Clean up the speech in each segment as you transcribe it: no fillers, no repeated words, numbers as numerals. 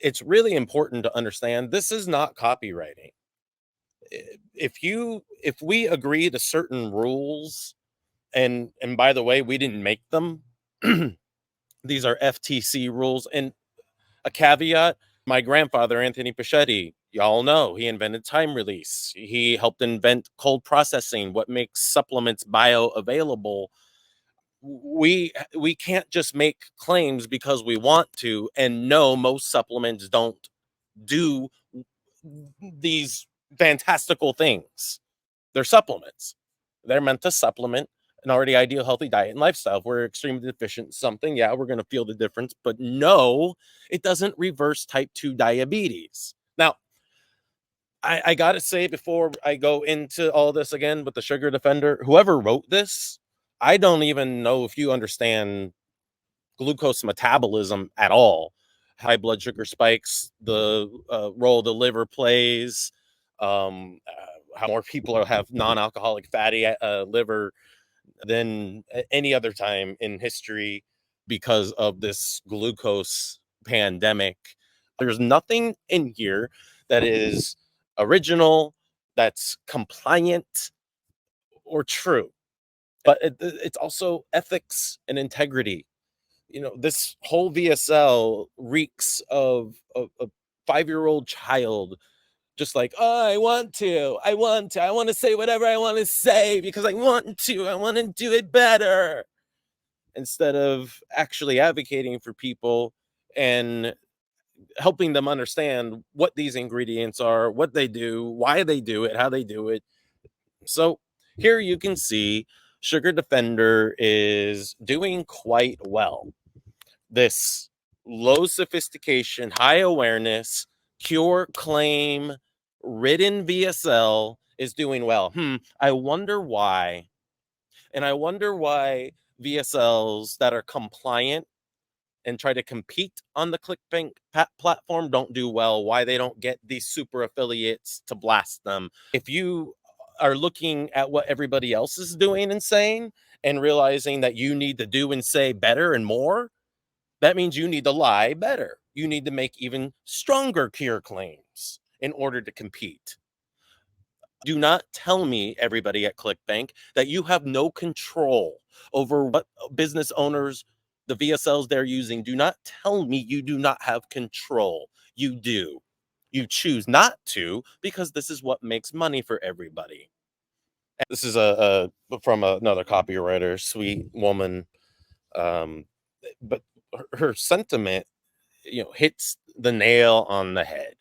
it's really important to understand this is not copywriting. If we agree to certain rules, and by the way, we didn't make them. These are FTC rules. And a caveat, my grandfather, Anthony Pichetti, y'all know, he invented time release. He helped invent cold processing, what makes supplements bioavailable. We can't just make claims because we want to. And no, most supplements don't do these fantastical things. They're supplements. They're meant to supplement an already ideal healthy diet and lifestyle. If we're extremely deficient in something, yeah, we're going to feel the difference. But no, it doesn't reverse type 2 diabetes. Now, I got to say, before I go into all this again with the Sugar Defender, whoever wrote this, I don't even know if you understand glucose metabolism at all. High blood sugar spikes, the role the liver plays, how more people have non-alcoholic fatty liver than any other time in history because of this glucose pandemic. There's nothing in here that is original, that's compliant, or true. But it's also ethics and integrity. This whole VSL reeks of a 5-year-old child, just like, oh, I want to say whatever I want to say because I want to do it better, instead of actually advocating for people and helping them understand what these ingredients are, what they do, why they do it, how they do it. So here you can see Sugar Defender is doing quite well. This low sophistication, high awareness, pure claim written VSL is doing well. I wonder why. And I wonder why VSLs that are compliant and try to compete on the ClickBank platform don't do well, why they don't get these super affiliates to blast them. If you are looking at what everybody else is doing and saying and realizing that you need to do and say better and more, that means you need to lie better. You need to make even stronger cure claims in order to compete. Do not tell me, everybody at ClickBank, that you have no control over what business owners, the VSLs they're using. Do not tell me you do not have control. You do. You choose not to because this is what makes money for everybody. And this is from another copywriter, sweet woman, but her sentiment, hits the nail on the head.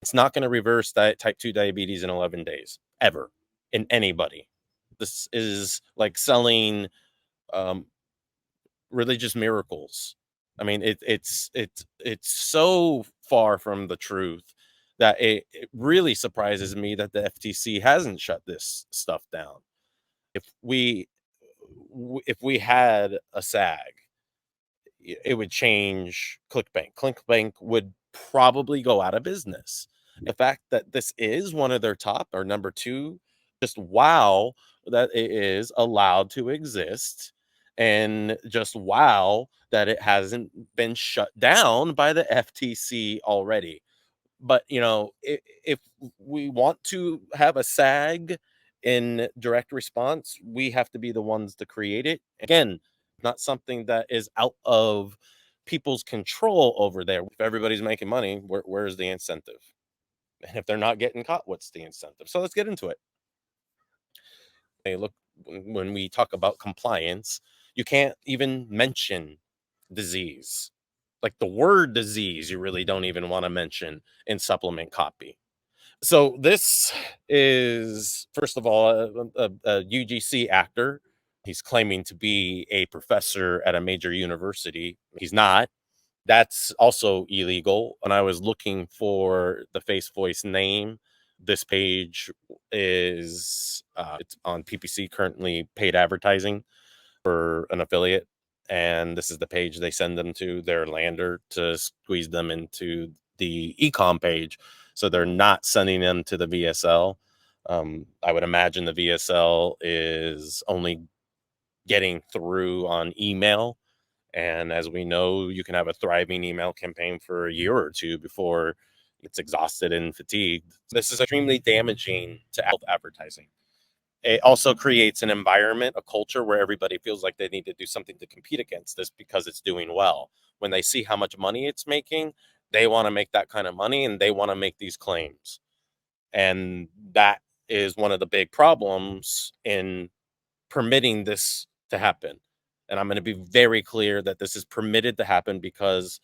It's not going to reverse type 2 diabetes in 11 days, ever, in anybody. This is like selling religious miracles. I mean, it's so far from the truth that it really surprises me that the FTC hasn't shut this stuff down. If we had a SAG, it would change ClickBank. ClickBank would probably go out of business. The fact that this is one of their top or number 2, just wow that it is allowed to exist, and just wow that it hasn't been shut down by the FTC already. But if we want to have a SAG in direct response, we have to be the ones to create it. Again, not something that is out of people's control over there. If everybody's making money, where's the incentive? And if they're not getting caught, what's the incentive? So let's get into it. Hey, look, when we talk about compliance, you can't even mention disease. Like the word disease, you really don't even want to mention in supplement copy. So this is, first of all, a UGC actor. He's claiming to be a professor at a major university. He's not. That's also illegal. When I was looking for the face voice name, this page is it's on PPC, currently paid advertising for an affiliate. And this is the page they send them to their lander to squeeze them into the ecom page. So they're not sending them to the VSL. I would imagine the VSL is only getting through on email And as we know, you can have a thriving email campaign for a year or two before it's exhausted and fatigued. This is extremely damaging to health advertising. It also creates an environment, a culture where everybody feels like they need to do something to compete against this because it's doing well. When they see how much money it's making, they want to make that kind of money and they want to make these claims. And that is one of the big problems in permitting this to happen. And I'm going to be very clear that this is permitted to happen because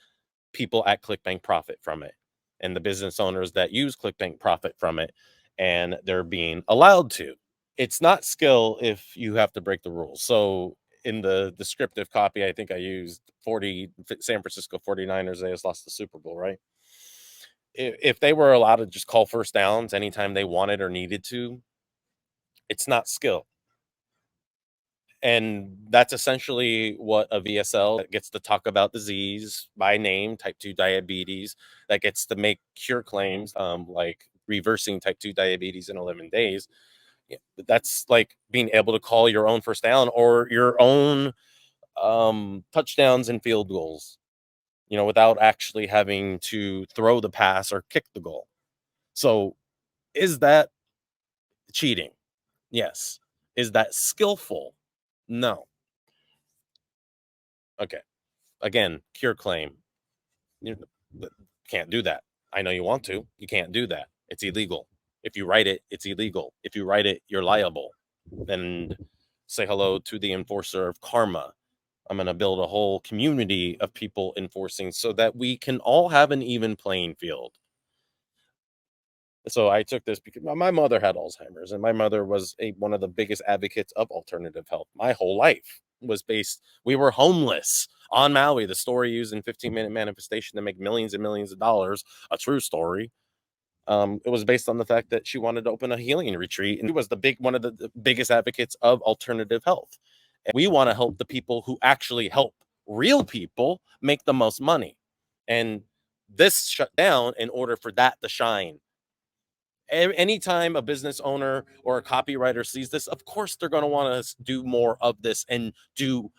people at ClickBank profit from it. And the business owners that use ClickBank profit from it. And they're being allowed to. It's not skill if you have to break the rules. So in the descriptive copy, I think I used 40 San Francisco 49ers. They just lost the Super Bowl, right? If they were allowed to just call first downs anytime they wanted or needed to, it's not skill. And that's essentially what a VSL that gets to talk about disease by name, type 2 diabetes, that gets to make cure claims, like reversing type 2 diabetes in 11 days. That's like being able to call your own first down or your own touchdowns and field goals, without actually having to throw the pass or kick the goal. So is that cheating? Yes. Is that skillful? No. Okay. Again, cure claim. You can't do that. I know you want to. You can't do that. It's illegal. If you write it, it's illegal. If you write it, you're liable. And say hello to the enforcer of karma. I'm going to build a whole community of people enforcing so that we can all have an even playing field. So I took this because my mother had Alzheimer's, and my mother was one of the biggest advocates of alternative health. My whole life was based, we were homeless on Maui. The story used in 15-minute manifestation to make millions and millions of dollars, a true story. It was based on the fact that she wanted to open a healing retreat, and she was one of the biggest advocates of alternative health. And we want to help the people who actually help real people make the most money. And this shut down in order for that to shine. Anytime a business owner or a copywriter sees this, of course they're going to want to do more of this and do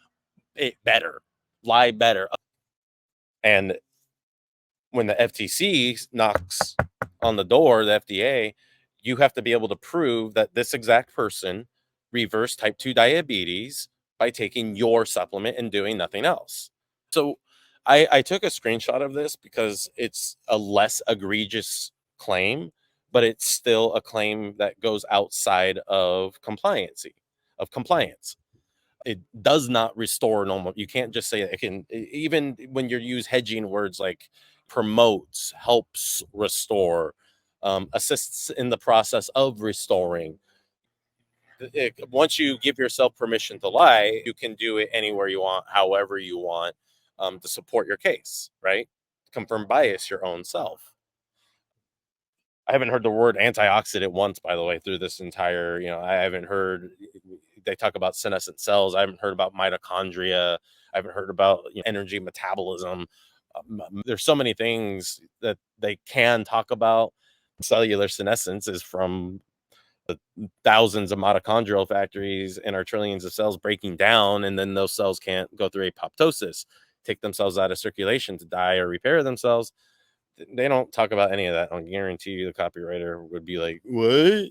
it better, lie better. And when the FTC knocks on the door, the FDA, you have to be able to prove that this exact person reversed type 2 diabetes by taking your supplement and doing nothing else. So I took a screenshot of this because it's a less egregious claim, but it's still a claim that goes outside of compliance. It does not restore normal. You can't just say it can, even when you use hedging words like promotes, helps restore, assists in the process of restoring. Once you give yourself permission to lie, you can do it anywhere you want, however you want, to support your case, right? Confirm bias your own self. I haven't heard the word antioxidant once, by the way, through this entire, I haven't heard, they talk about senescent cells. I haven't heard about mitochondria. I haven't heard about energy metabolism. There's so many things that they can talk about. Cellular senescence is from the thousands of mitochondrial factories in our trillions of cells breaking down, and then those cells can't go through apoptosis, take themselves out of circulation to die or repair themselves. They don't talk about any of that. I'll guarantee you the copywriter would be like, what?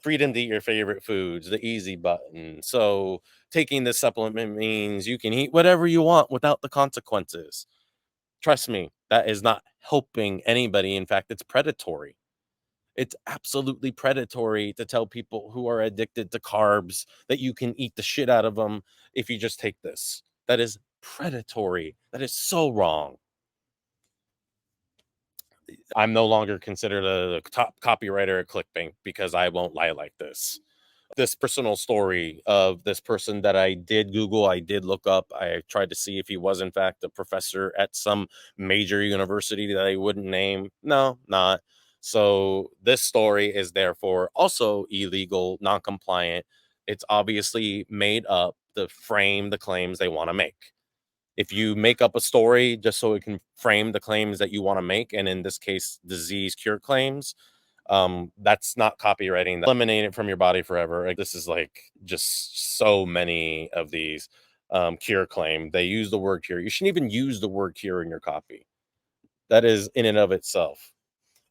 Freedom to eat your favorite foods, the easy button. So taking this supplement means you can eat whatever you want without the consequences. Trust me, that is not helping anybody. In fact, it's predatory. It's absolutely predatory to tell people who are addicted to carbs that you can eat the shit out of them if you just take this. That is predatory. That is so wrong. I'm no longer considered a top copywriter at ClickBank because I won't lie like this. This personal story of this person that I did Google, I did look up. I tried to see if he was in fact a professor at some major university that I wouldn't name. No, not. So this story is therefore also illegal, non-compliant. It's obviously made up to frame the claims they want to make. If you make up a story just so it can frame the claims that you want to make, and in this case, disease cure claims, that's not copywriting. Eliminate it from your body forever. Like, this is like just so many of these. cure claim. They use the word cure. You shouldn't even use the word cure in your copy. That is in and of itself.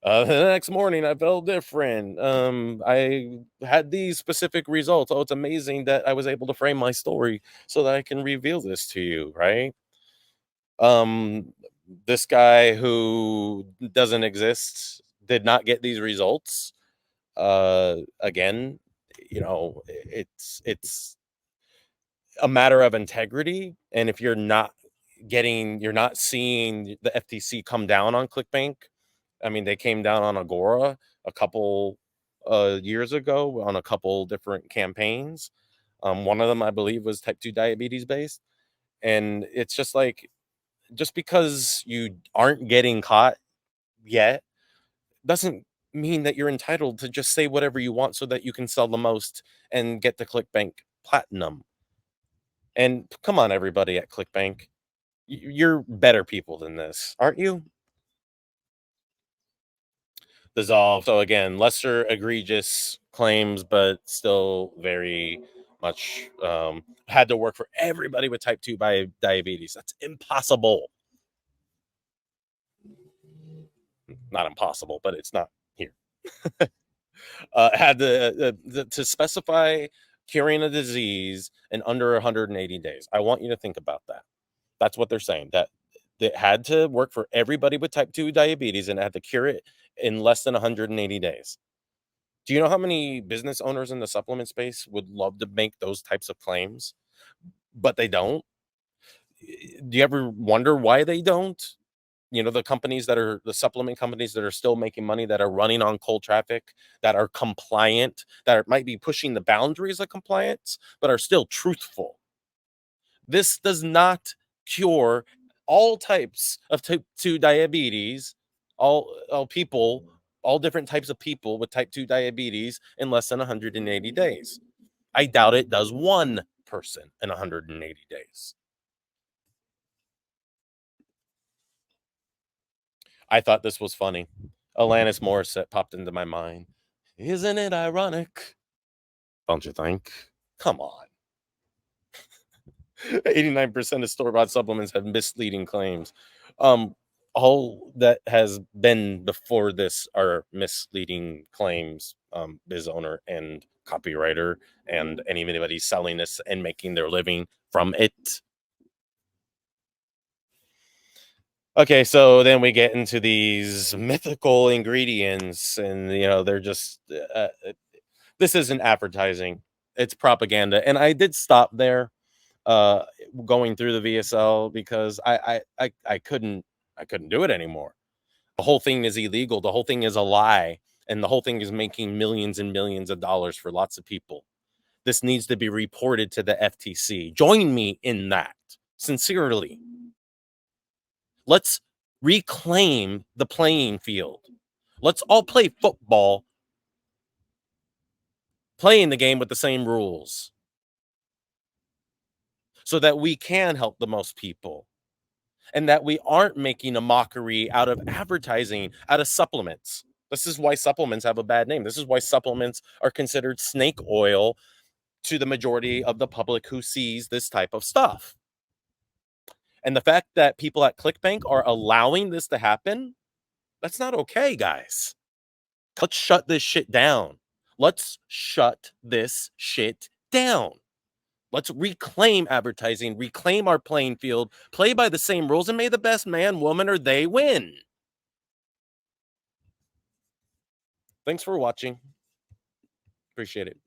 The next morning, I felt different. I had these specific results. Oh, it's amazing that I was able to frame my story so that I can reveal this to you, right? Um, this guy who doesn't exist did not get these results. Again, it's a matter of integrity, and if you're not seeing the FTC come down on ClickBank. I mean, they came down on Agora a couple years ago on a couple different campaigns. One of them, I believe, was type 2 diabetes based. And it's just like, just because you aren't getting caught yet doesn't mean that you're entitled to just say whatever you want so that you can sell the most and get the ClickBank platinum. And come on, everybody at ClickBank, you're better people than this, aren't you? Dissolved. So again, lesser egregious claims, but still very much had to work for everybody with type 2 diabetes. That's impossible. Not impossible, but it's not here. Had to specify curing a disease in under 180 days. I want you to think about that. That's what they're saying. That it had to work for everybody with type 2 diabetes and it had to cure it in less than 180 days. Do you know how many business owners in the supplement space would love to make those types of claims, but they don't? Do you ever wonder why they don't? The companies that are the supplement companies that are still making money, that are running on cold traffic, that are compliant, might be pushing the boundaries of compliance, but are still truthful. This does not cure all types of type 2 diabetes, all people, all different types of people with type 2 diabetes in less than 180 days. I doubt it does one person in 180 days. I thought this was funny. Alanis Morissette popped into my mind. Isn't it ironic? Don't you think? Come on. 89% of store-bought supplements have misleading claims. Um, all that has been before this are misleading claims, biz owner and copywriter and anybody selling this and making their living from it. Okay, so then we get into these mythical ingredients, and they're just this isn't advertising; it's propaganda. And I did stop there, uh, going through the VSL because I couldn't do it anymore. The whole thing is illegal. The whole thing is a lie, and the whole thing is making millions and millions of dollars for lots of people. This needs to be reported to the FTC. Join me in that, sincerely. Let's reclaim the playing field. Let's all play football, playing the game with the same rules so that we can help the most people and that we aren't making a mockery out of advertising, out of supplements. This is why supplements have a bad name. This is why supplements are considered snake oil to the majority of the public who sees this type of stuff. And the fact that people at ClickBank are allowing this to happen, that's not okay, guys. Let's shut this shit down. Let's shut this shit down. Let's reclaim advertising, reclaim our playing field, play by the same rules, and may the best man, woman, or they win. Thanks for watching. Appreciate it.